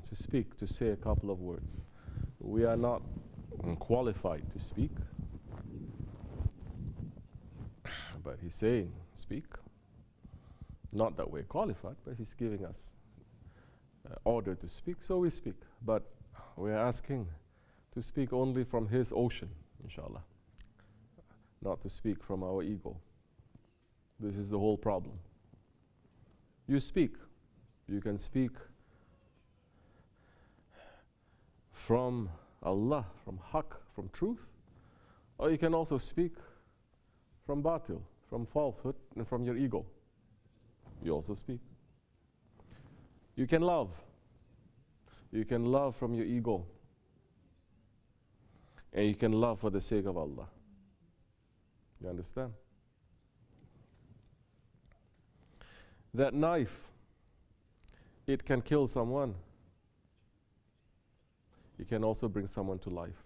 to speak, to say a couple of words. We are not qualified to speak, but he's saying, speak. Not that we're qualified, but he's giving us order to speak, so we speak. But we're asking to speak only from his ocean, inshallah, not to speak from our ego. This is the whole problem. You speak. You can speak from Allah, from haqq, from truth, or you can also speak from batil, from falsehood, and from your ego. You also speak. You can love. You can love from your ego. And you can love for the sake of Allah. You understand? That knife, it can kill someone. It can also bring someone to life.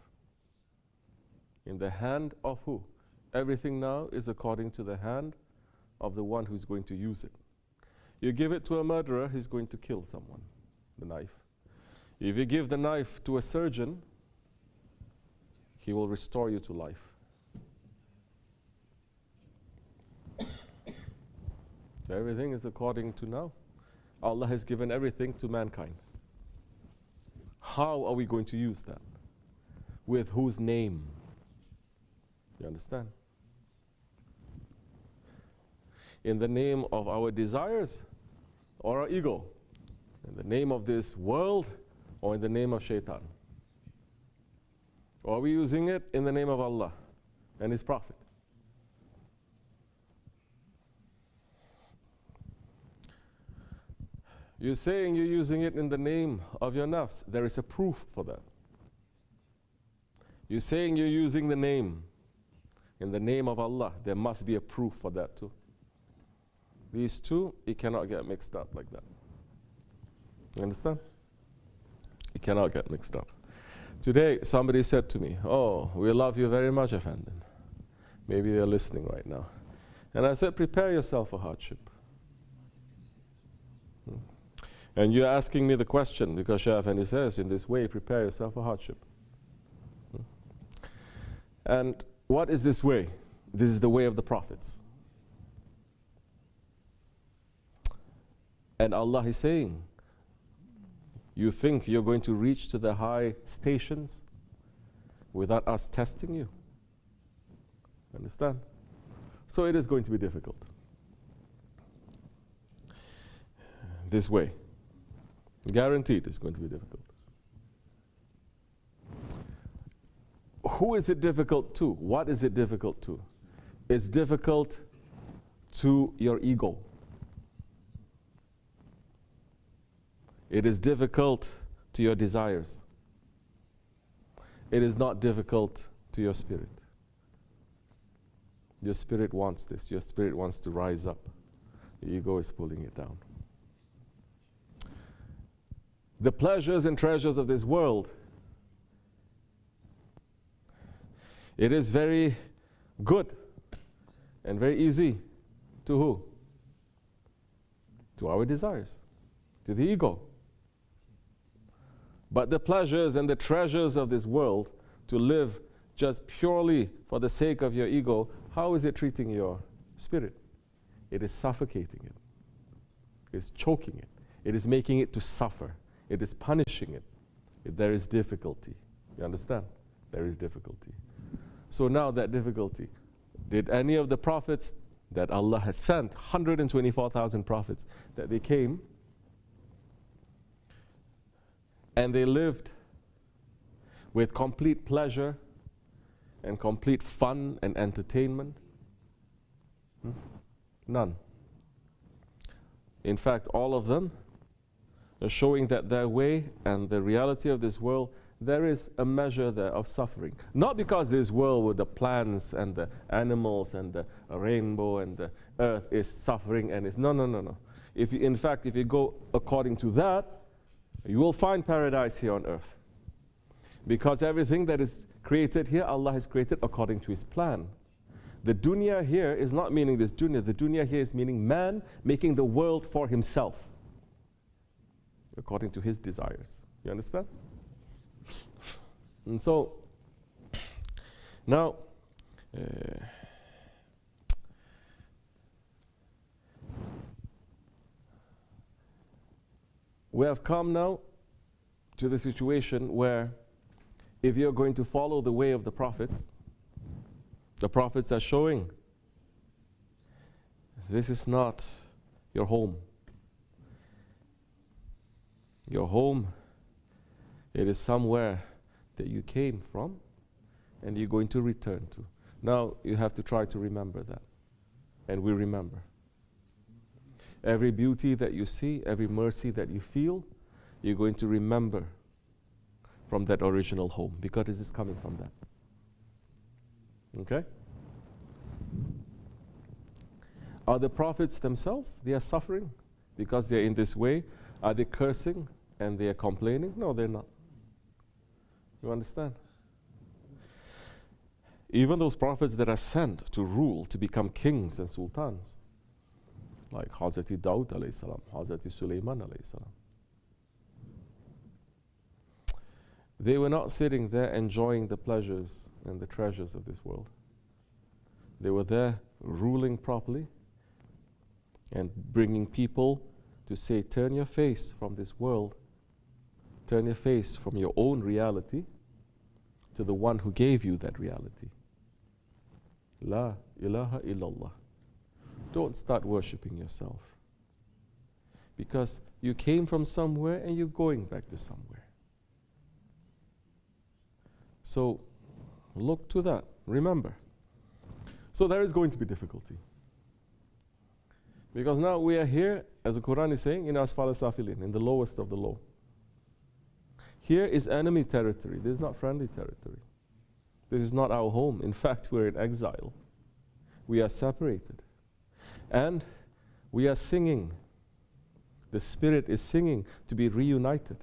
In the hand of who? Everything now is according to the hand of the one who's going to use it. You give it to a murderer, he's going to kill someone, the knife. If you give the knife to a surgeon, he will restore you to life. So everything is according to now. Allah has given everything to mankind. How are we going to use that? With whose name? You understand? In the name of our desires or our ego? In the name of this world or in the name of shaitan? Or are we using it in the name of Allah and His Prophet? You're saying you're using it in the name of your nafs. There is a proof for that. You're saying you're using the name in the name of Allah. There must be a proof for that too. These two, it cannot get mixed up like that. You understand? It cannot get mixed up. Today, somebody said to me, "Oh, we love you very much, Efendi." Maybe they're listening right now. And I said, prepare yourself for hardship. And you're asking me the question, because Shaykh Efendi says, in this way, prepare yourself for hardship. And what is this way? This is the way of the prophets. And Allah is saying, you think you're going to reach to the high stations without us testing you? Understand? So it is going to be difficult. This way. Guaranteed it's going to be difficult. Who is it difficult to? What is it difficult to? It's difficult to your ego. It is difficult to your desires. It is not difficult to your spirit. Your spirit wants this. Your spirit wants to rise up. The ego is pulling it down. The pleasures and treasures of this world, it is very good and very easy to who? To our desires, to the ego. But the pleasures and the treasures of this world, to live just purely for the sake of your ego, how is it treating your spirit? It is suffocating it. It is choking it. It is making it to suffer. It is punishing it. There is difficulty. You understand? There is difficulty. So now that difficulty, did any of the prophets that Allah has sent, 124,000 prophets, that they came and they lived with complete pleasure and complete fun and entertainment? None. In fact, all of them are showing that their way and the reality of this world, there is a measure there of suffering. Not because this world with the plants and the animals and the rainbow and the earth is suffering and is, no. In fact, if you go according to that, you will find paradise here on earth. Because everything that is created here, Allah has created according to His plan. The dunya here is not meaning this dunya. The dunya here is meaning man making the world for himself, according to his desires. You understand? And so, now, we have come now to the situation where if you're going to follow the way of the prophets are showing this is not your home. Your home, it is somewhere that you came from and you're going to return to. Now you have to try to remember that. And we remember. Every beauty that you see, every mercy that you feel, you're going to remember from that original home because this is coming from that. Okay? Are the prophets themselves, they are suffering because they're in this way? Are they cursing and they are complaining? No, they're not. You understand? Even those prophets that are sent to rule, to become kings and sultans, like Hazreti Daud alayhi salam, Hazreti Sulaiman alayhi salam, they were not sitting there enjoying the pleasures and the treasures of this world. They were there ruling properly and bringing people to say, turn your face from this world, turn your face from your own reality to the one who gave you that reality. La ilaha illallah. Don't start worshipping yourself. Because you came from somewhere and you're going back to somewhere. So look to that. Remember. So there is going to be difficulty. Because now we are here, as the Quran is saying, in Asfal Safilin, in the lowest of the low. Here is enemy territory. This is not friendly territory. This is not our home. In fact, we're in exile. We are separated. And we are singing. The Spirit is singing to be reunited.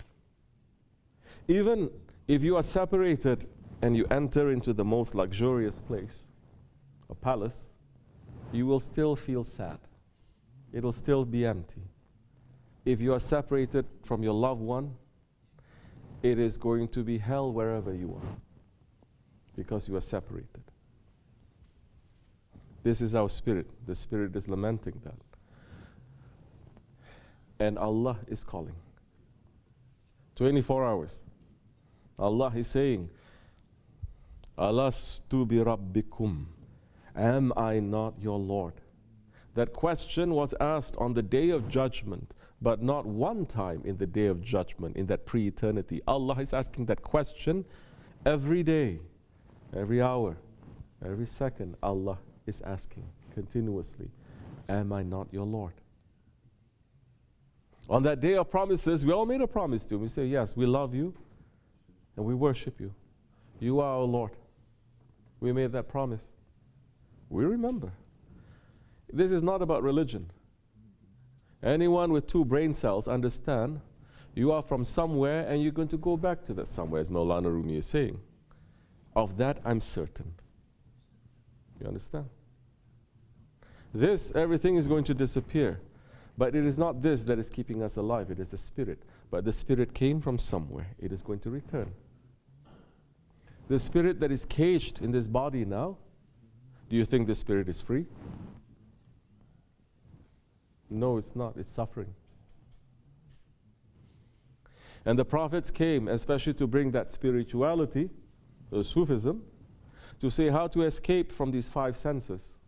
Even if you are separated and you enter into the most luxurious place, a palace, you will still feel sad. It will still be empty. If you are separated from your loved one, it is going to be hell wherever you are because you are separated. This is our spirit. The Spirit is lamenting that. And Allah is calling. 24 hours. Allah is saying, Alastu bi rabbikum. Am I not your Lord? That question was asked on the day of judgment, but not one time in the day of judgment, in that pre-eternity. Allah is asking that question every day, every hour, every second. Allah is asking continuously, am I not your Lord? On that day of promises, we all made a promise to him. We say, yes, we love you and we worship you. You are our Lord. We made that promise. We remember. This is not about religion. Anyone with 2 brain cells understand you are from somewhere and you're going to go back to that somewhere, as Maulana Rumi is saying. Of that I'm certain. You understand? This, everything is going to disappear. But it is not this that is keeping us alive. It is the Spirit. But the Spirit came from somewhere. It is going to return. The spirit that is caged in this body now, do you think the spirit is free? No, it's not. It's suffering. And the prophets came, especially to bring that spirituality, the Sufism, to say how to escape from these 5 senses.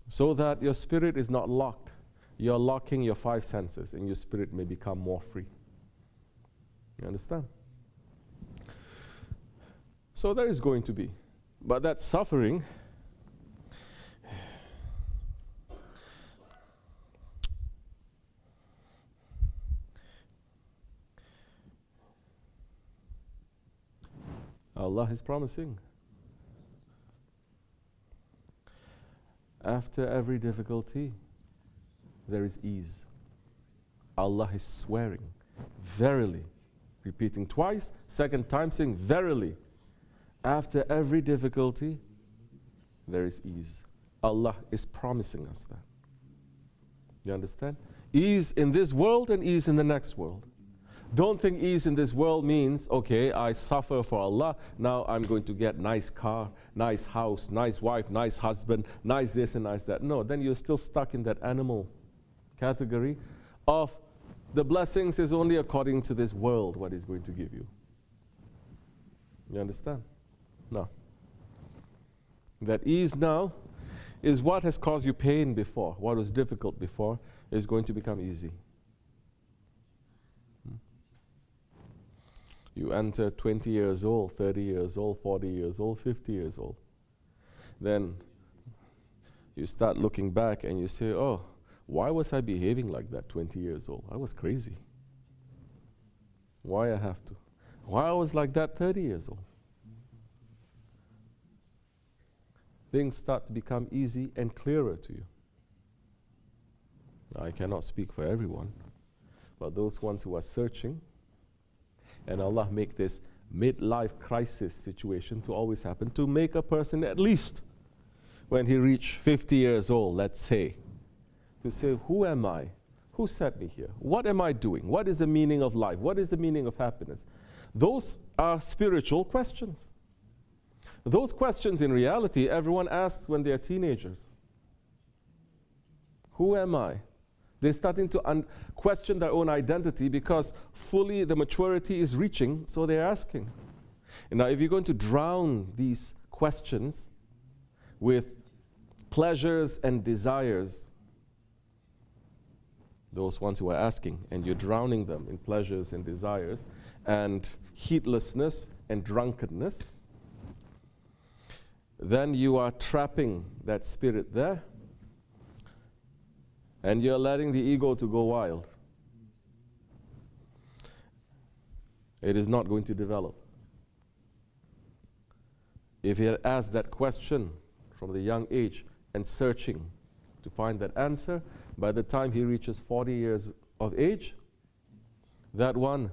So that your spirit is not locked. You're locking your 5 senses, and your spirit may become more free. You understand? So there is going to be. But that suffering, Allah is promising. After every difficulty, there is ease. Allah is swearing, verily, repeating twice, second time saying, verily, after every difficulty, there is ease. Allah is promising us that. You understand? Ease in this world and ease in the next world. Don't think ease in this world means, okay, I suffer for Allah, now I'm going to get nice car, nice house, nice wife, nice husband, nice this and nice that. No, then you're still stuck in that animal category of the blessings is only according to this world what He's going to give you. You understand? No. That ease now is what has caused you pain before. What was difficult before is going to become easy. You enter 20 years old, 30 years old, 40 years old, 50 years old. Then you start looking back and you say, oh, why was I behaving like that 20 years old? I was crazy. Why I have to? Why I was like that 30 years old? Things start to become easy and clearer to you. I cannot speak for everyone, but those ones who are searching, and Allah make this midlife crisis situation to always happen, to make a person at least, when he reach 50 years old, let's say, to say, who am I? Who set me here? What am I doing? What is the meaning of life? What is the meaning of happiness? Those are spiritual questions. Those questions in reality everyone asks when they are teenagers. Who am I? They're starting to question their own identity because fully the maturity is reaching, so they're asking. And now if you're going to drown these questions with pleasures and desires, those ones who are asking, and you're drowning them in pleasures and desires and heedlessness and drunkenness, then you are trapping that spirit there, and you're letting the ego to go wild. It is not going to develop. If he had asked that question from the young age and searching to find that answer, by the time he reaches 40 years of age, that one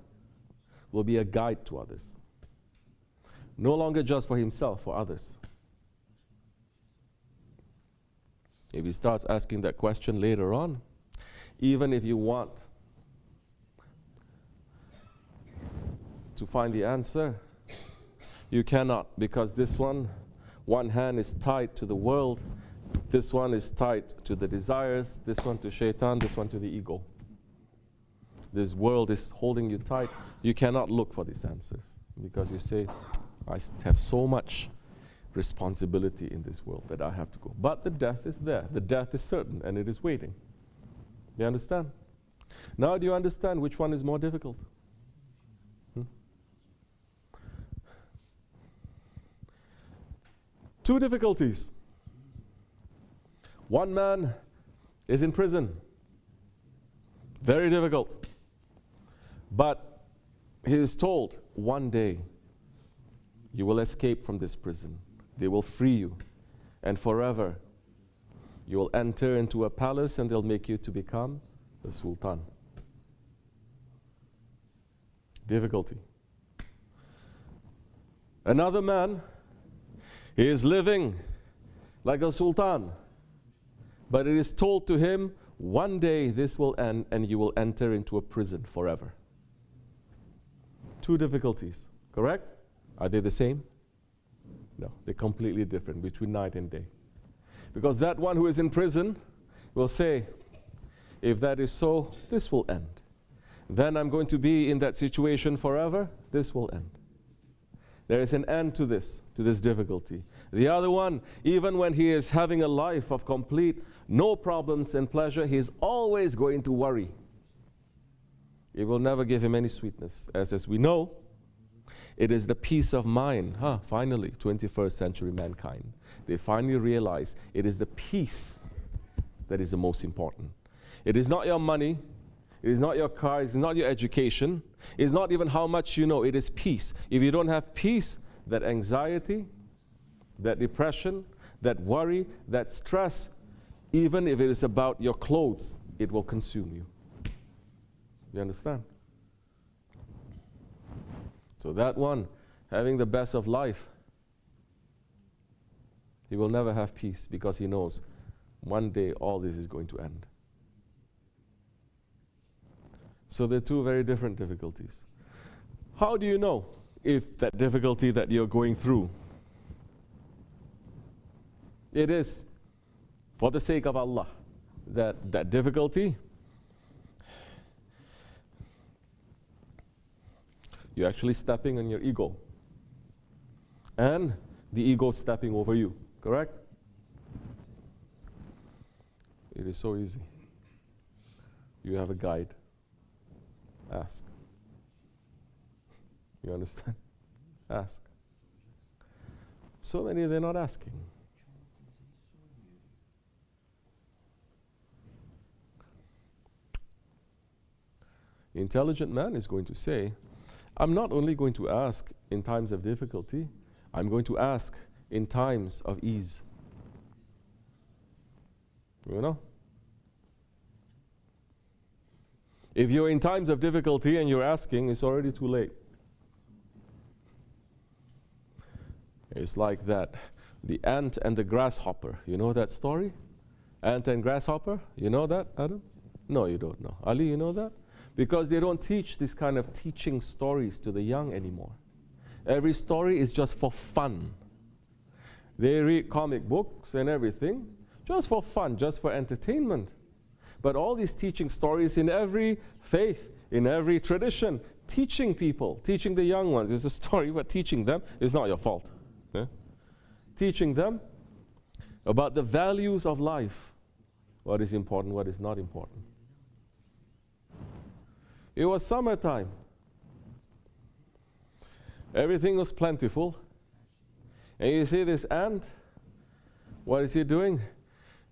will be a guide to others. No longer just for himself, for others. If he starts asking that question later on, even if you want to find the answer, you cannot, because this one hand is tied to the world, this one is tied to the desires, this one to shaitan, this one to the ego. This world is holding you tight. You cannot look for these answers because you say, I have so much responsibility in this world that I have to go. But the death is there. The death is certain and it is waiting. You understand? Now do you understand which one is more difficult? Two difficulties. One man is in prison. Very difficult. But he is told, one day you will escape from this prison. They will free you. And forever you will enter into a palace and they'll make you to become the sultan. Difficulty. Another man, he is living like a sultan. But it is told to him, one day this will end and you will enter into a prison forever. Two difficulties, correct? Are they the same? No, they're completely different between night and day. Because that one who is in prison will say, if that is so, this will end. Then I'm going to be in that situation forever, this will end. There is an end to this difficulty. The other one, even when he is having a life of complete, no problems and pleasure, he is always going to worry. It will never give him any sweetness. As we know, it is the peace of mind. Finally, 21st century mankind. They finally realize it is the peace that is the most important. It is not your money. It is not your car. It is not your education. It is not even how much you know. It is peace. If you don't have peace, that anxiety, that depression, that worry, that stress, even if it is about your clothes, it will consume you. You understand? So that one, having the best of life, he will never have peace because he knows one day all this is going to end. So they're two very different difficulties. How do you know if that difficulty that you're going through, it is for the sake of Allah, that difficulty, you're actually stepping on your ego, and the ego stepping over you, correct? It is so easy. You have a guide. Ask. You understand? Ask. So many, they're not asking. Intelligent man is going to say, I'm not only going to ask in times of difficulty, I'm going to ask in times of ease. You know? If you're in times of difficulty and you're asking, it's already too late. It's like that. The ant and the grasshopper. You know that story? Ant and grasshopper? You know that, Adam? No, you don't know. Ali, you know that? Because they don't teach this kind of teaching stories to the young anymore. Every story is just for fun. They read comic books and everything, just for fun, just for entertainment. But all these teaching stories in every faith, in every tradition, teaching people, teaching the young ones, is a story, but teaching them is not your fault. Teaching them about the values of life, what is important, what is not important. It was summertime. Everything was plentiful. And you see this ant, what is he doing?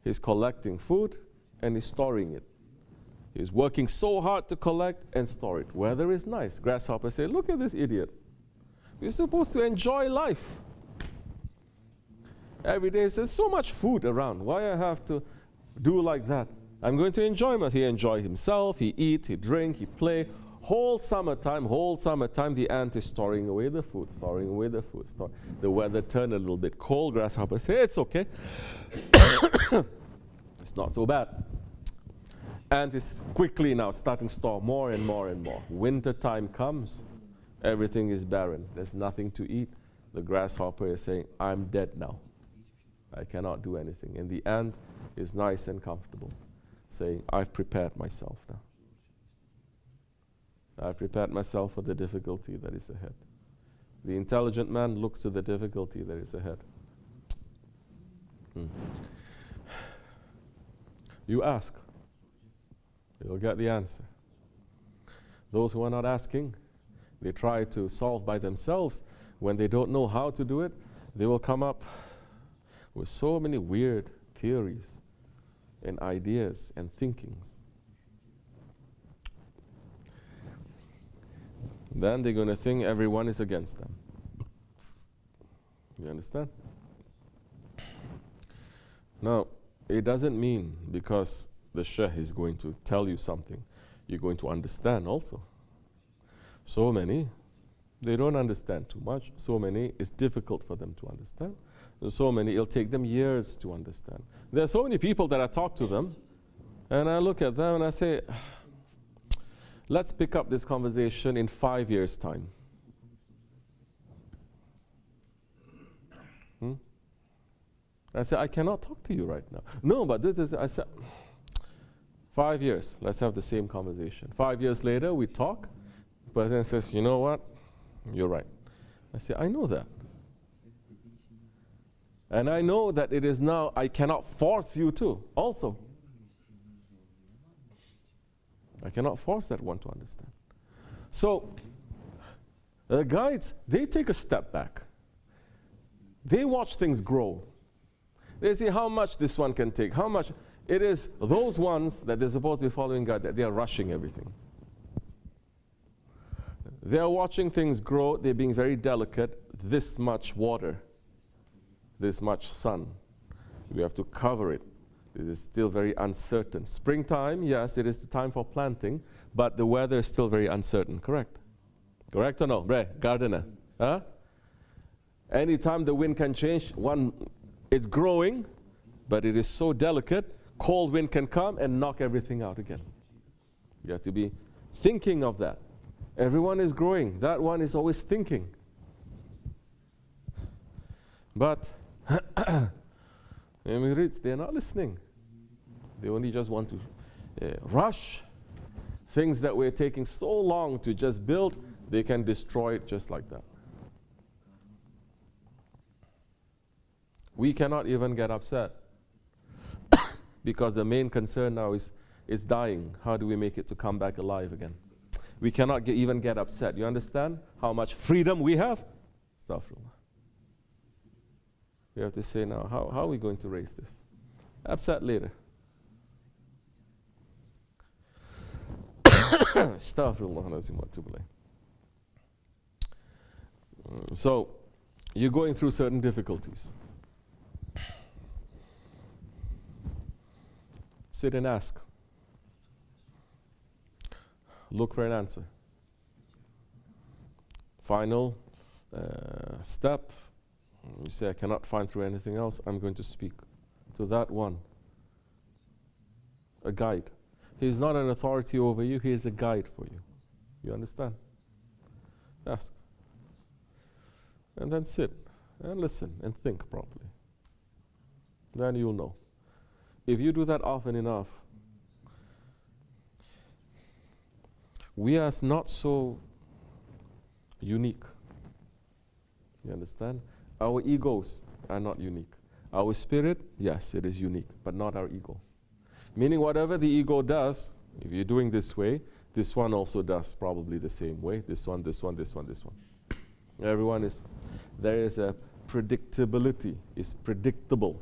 He's collecting food and he's storing it. He's working so hard to collect and store it. Weather is nice. Grasshopper say, look at this idiot. You're supposed to enjoy life. Every day there's so much food around. Why I have to do like that? I'm going to enjoy myself. He enjoy himself, he eat, he drink, he play. Whole summertime, the ant is storing away the food, storing away the food. The weather turned a little bit cold. Grasshopper say, it's okay. It's not so bad. Ant is quickly now starting to store more and more and more. Winter time comes, everything is barren. There's nothing to eat. The grasshopper is saying, I'm dead now. I cannot do anything. And the ant is nice and comfortable, saying, I've prepared myself now. I've prepared myself for the difficulty that is ahead. The intelligent man looks to the difficulty that is ahead. You ask, you'll get the answer. Those who are not asking, they try to solve by themselves. When they don't know how to do it, they will come up with so many weird theories and ideas and thinkings. Then they're going to think everyone is against them. You understand? Now, it doesn't mean because the Shaykh is going to tell you something, you're going to understand also. So many, they don't understand too much. So many, it's difficult for them to understand. So many, it'll take them years to understand. There are so many people that I talk to them, and I look at them and I say, let's pick up this conversation in 5 years' time. I said, I cannot talk to you right now. No, but this is, I said, 5 years, let's have the same conversation. 5 years later, we talk. The person says, you know what? You're right. I say, I know that. And I know that it is now, I cannot force you to also. I cannot force that one to understand. So, the guides, they take a step back. They watch things grow. They see how much this one can take, how much. It is those ones that they're supposed to be following God, that they are rushing everything. They are watching things grow, they're being very delicate. This much water, this much sun, we have to cover it. It is still very uncertain. Springtime, yes, it is the time for planting, but the weather is still very uncertain, correct? Correct or no? Bre, gardener. Huh? Anytime the wind can change, it's growing, but it is so delicate, cold wind can come and knock everything out again. You have to be thinking of that. Everyone is growing. That one is always thinking. But they're not listening. They only just want to rush things that we're taking so long to just build. They can destroy it just like that. We cannot even get upset because the main concern now is dying. How do we make it to come back alive again? We cannot even get upset. You understand how much freedom we have? Astaghfirullah. We have to say now, how are we going to raise this? Upset later. Astaghfirullah. So, you're going through certain difficulties. Sit and ask. Look for an answer. Final step. You say, I cannot find through anything else. I'm going to speak to that one. A guide. He's not an authority over you. He is a guide for you. You understand? Ask. And then sit and listen and think properly. Then you'll know. If you do that often enough, we are not so unique. You understand? Our egos are not unique. Our spirit, yes, it is unique, but not our ego. Meaning whatever the ego does, if you're doing this way, this one also does probably the same way. This one, this one, this one, this one. Everyone is, there is a predictability. It's predictable.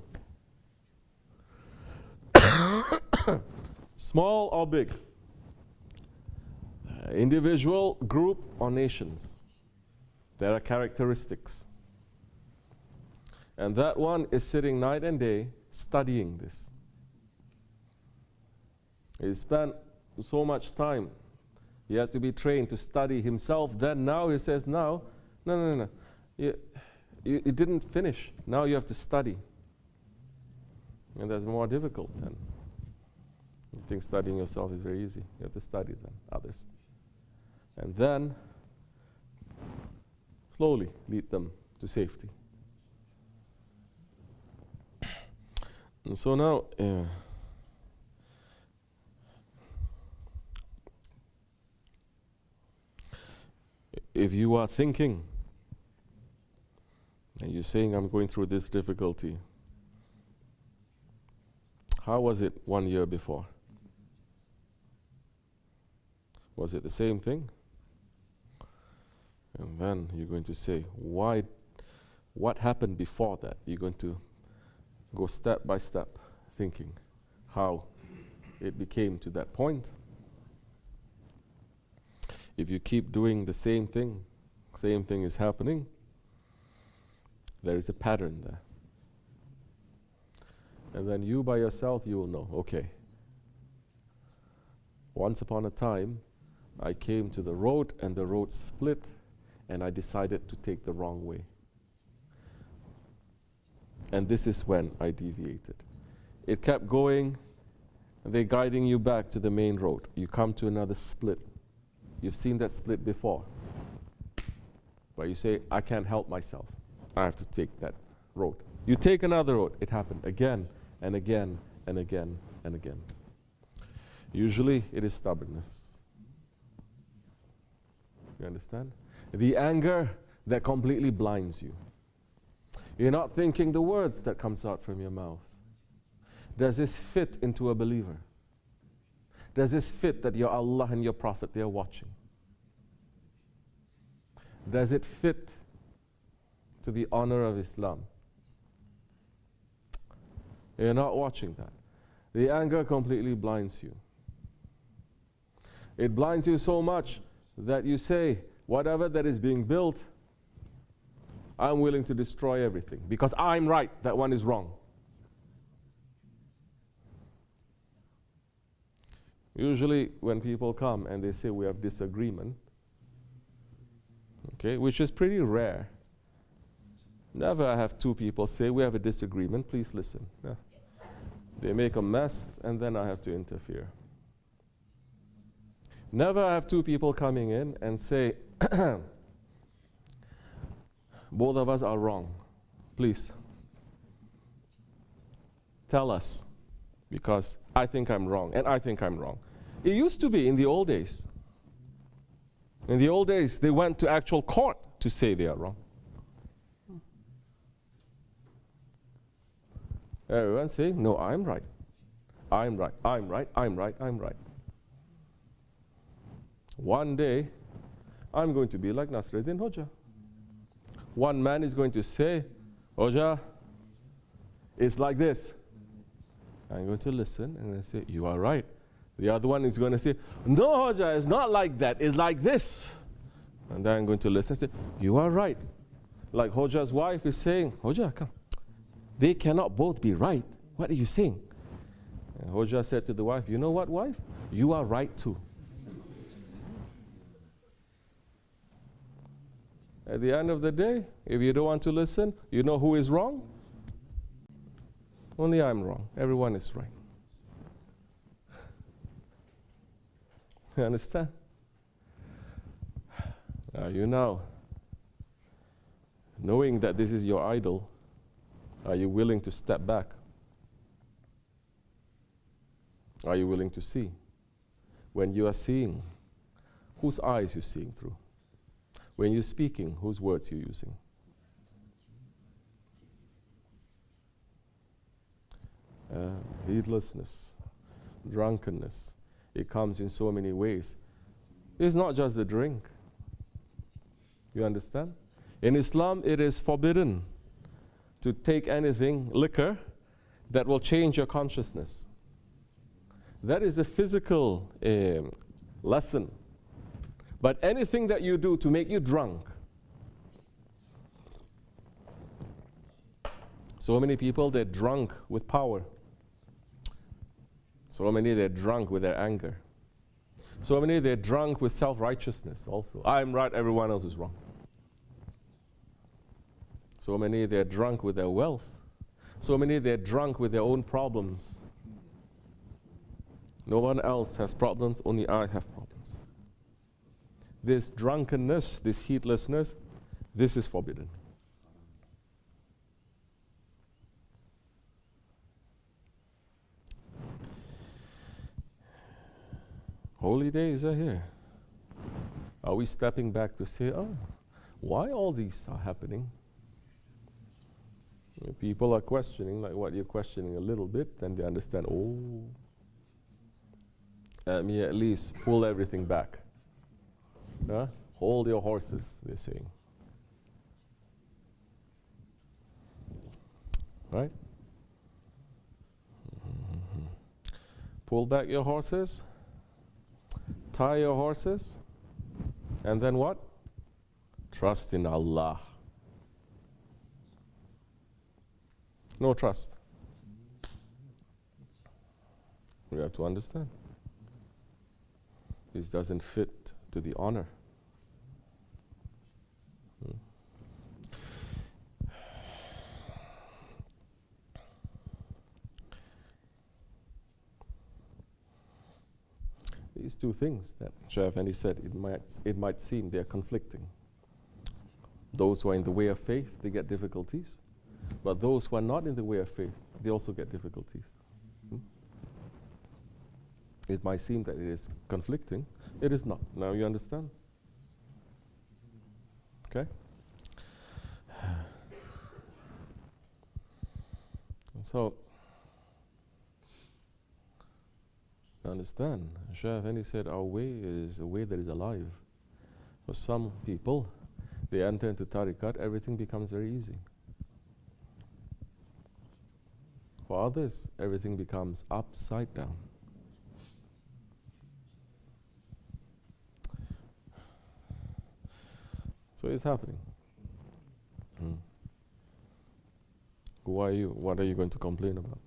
Small or big. Individual, group, or nations. There are characteristics. And that one is sitting night and day studying this. He spent so much time. He had to be trained to study himself. Then now he says, no. You didn't finish. Now you have to study. And that's more difficult than you think studying yourself is very easy. You have to study than others. And then slowly lead them to safety. And so now, if you are thinking and you're saying, I'm going through this difficulty, how was it 1 year before? Was it the same thing? And then you're going to say, what happened before that? You're going to go step by step, thinking how it became to that point. If you keep doing the same thing is happening, there is a pattern there. And then you by yourself, you will know, okay, once upon a time, I came to the road and the road split and I decided to take the wrong way. And this is when I deviated. It kept going, and they're guiding you back to the main road. You come to another split. You've seen that split before. But you say, I can't help myself. I have to take that road. You take another road. It happened again and again and again and again. Usually it is stubbornness. You understand? The anger that completely blinds you. You're not thinking the words that comes out from your mouth. Does this fit into a believer? Does this fit that your Allah and your Prophet, they are watching? Does it fit to the honor of Islam? You're not watching that. The anger completely blinds you. It blinds you so much that you say, whatever that is being built, I'm willing to destroy everything because I'm right, that one is wrong. Usually when people come and they say we have disagreement, okay, which is pretty rare. Never I have two people say we have a disagreement, please listen. Yeah. They make a mess and then I have to interfere. Never have two people coming in and say, both of us are wrong. Please, tell us, because I think I'm wrong, and I think I'm wrong. It used to be in the old days. In the old days, they went to actual court to say they are wrong. Everyone saying, no, I'm right. I'm right, I'm right, I'm right, I'm right. One day, I'm going to be like Nasruddin Hoja. One man is going to say, Hoja, it's like this. I'm going to listen and I say, you are right. The other one is going to say, no, Hoja, it's not like that, it's like this. And then I'm going to listen and say, you are right. Like Hoja's wife is saying, Hoja, come. They cannot both be right. What are you saying? And Hoja said to the wife, you know what, wife? You are right too. At the end of the day, if you don't want to listen, you know who is wrong? Only I'm wrong. Everyone is right. You understand? Now you know, knowing that this is your idol, are you willing to step back? Are you willing to see? When you are seeing, whose eyes you're seeing through? When you're speaking, whose words you're using? Heedlessness, drunkenness, it comes in so many ways. It's not just the drink. You understand? In Islam, it is forbidden to take anything, liquor, that will change your consciousness. That is the physical lesson. But anything that you do to make you drunk. So many people, they're drunk with power. So many, they're drunk with their anger. So many, they're drunk with self-righteousness also. I'm right, everyone else is wrong. So many, they're drunk with their wealth. So many, they're drunk with their own problems. No one else has problems, only I have problems. This drunkenness, this heedlessness, this is forbidden. Holy days are here. Are we stepping back to say, oh, why all these are happening? People are questioning, like what you're questioning a little bit, then they understand, oh, let me at least pull everything back. Huh? Hold your horses, they're saying. Right? Mm-hmm. Pull back your horses, tie your horses, and then what? Trust in Allah. No trust. We have to understand. This doesn't fit to the honor. These two things that Shaykh Efendi said, it might seem they are conflicting. Those who are in the way of faith, they get difficulties. But those who are not in the way of faith, they also get difficulties. It might seem that it is conflicting. It is not. Now you understand? Okay? So, understand, Shaykh Efendi said our way is a way that is alive. For some people, they enter into tariqat, everything becomes very easy. For others, everything becomes upside down. So it's happening. Who are you? What are you going to complain about?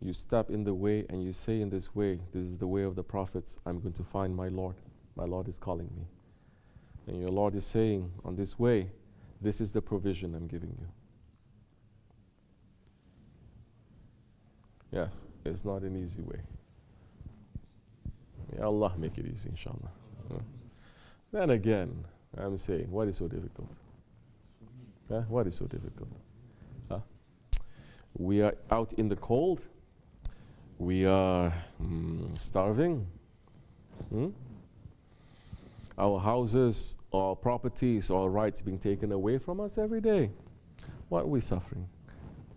You step in the way and you say in this way, this is the way of the prophets, I'm going to find my Lord. My Lord is calling me. And your Lord is saying, on this way, this is the provision I'm giving you. Yes, it's not an easy way. Ya Allah make it easy, inshallah. Then again, I'm saying, what is so difficult? What is so difficult? We are out in the cold. We are starving. Our houses, our properties, our rights being taken away from us every day. What are we suffering?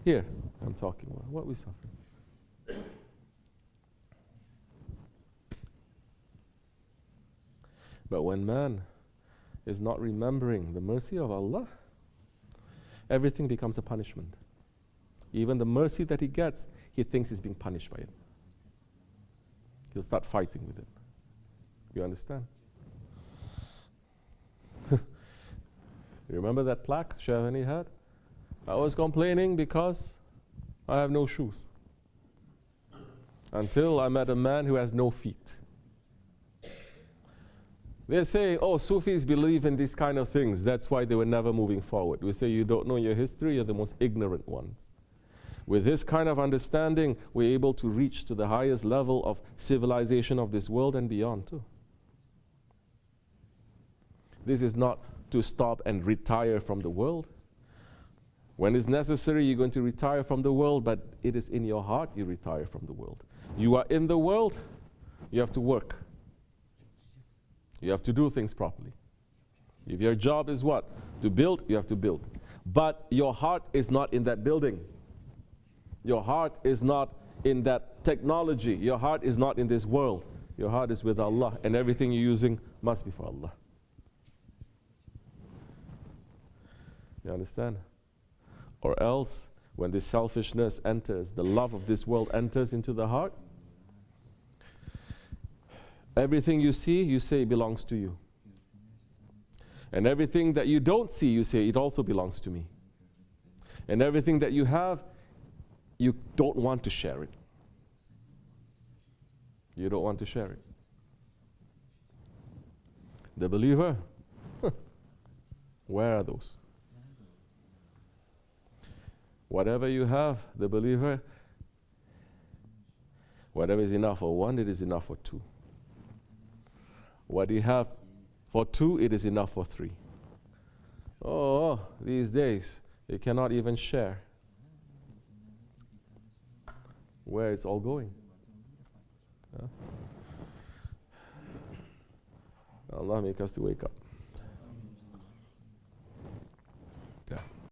Here, I'm talking about. What are we suffering? But when man is not remembering the mercy of Allah, everything becomes a punishment. Even the mercy that he gets, he thinks he's being punished by it. He'll start fighting with it. You understand? You remember that plaque Shaban had? I was complaining because I have no shoes. Until I met a man who has no feet. They say, oh, Sufis believe in these kind of things. That's why they were never moving forward. We say, you don't know your history, you're the most ignorant ones. With this kind of understanding, we're able to reach to the highest level of civilization of this world and beyond too. This is not to stop and retire from the world. When it's necessary, you're going to retire from the world, but it is in your heart you retire from the world. You are in the world, you have to work. You have to do things properly. If your job is what? To build, you have to build. But your heart is not in that building. Your heart is not in that technology. Your heart is not in this world. Your heart is with Allah, and everything you're using must be for Allah. You understand? Or else, when this selfishness enters, the love of this world enters into the heart, everything you see, you say it belongs to you. And everything that you don't see, you say it also belongs to me. And everything that you have, you don't want to share it. You don't want to share it. The believer, where are those? Whatever you have, the believer, whatever is enough for one, it is enough for two. What you have for two, it is enough for three. Oh, these days, they cannot even share. Where it's all going. Allah make us to wake up. Yeah.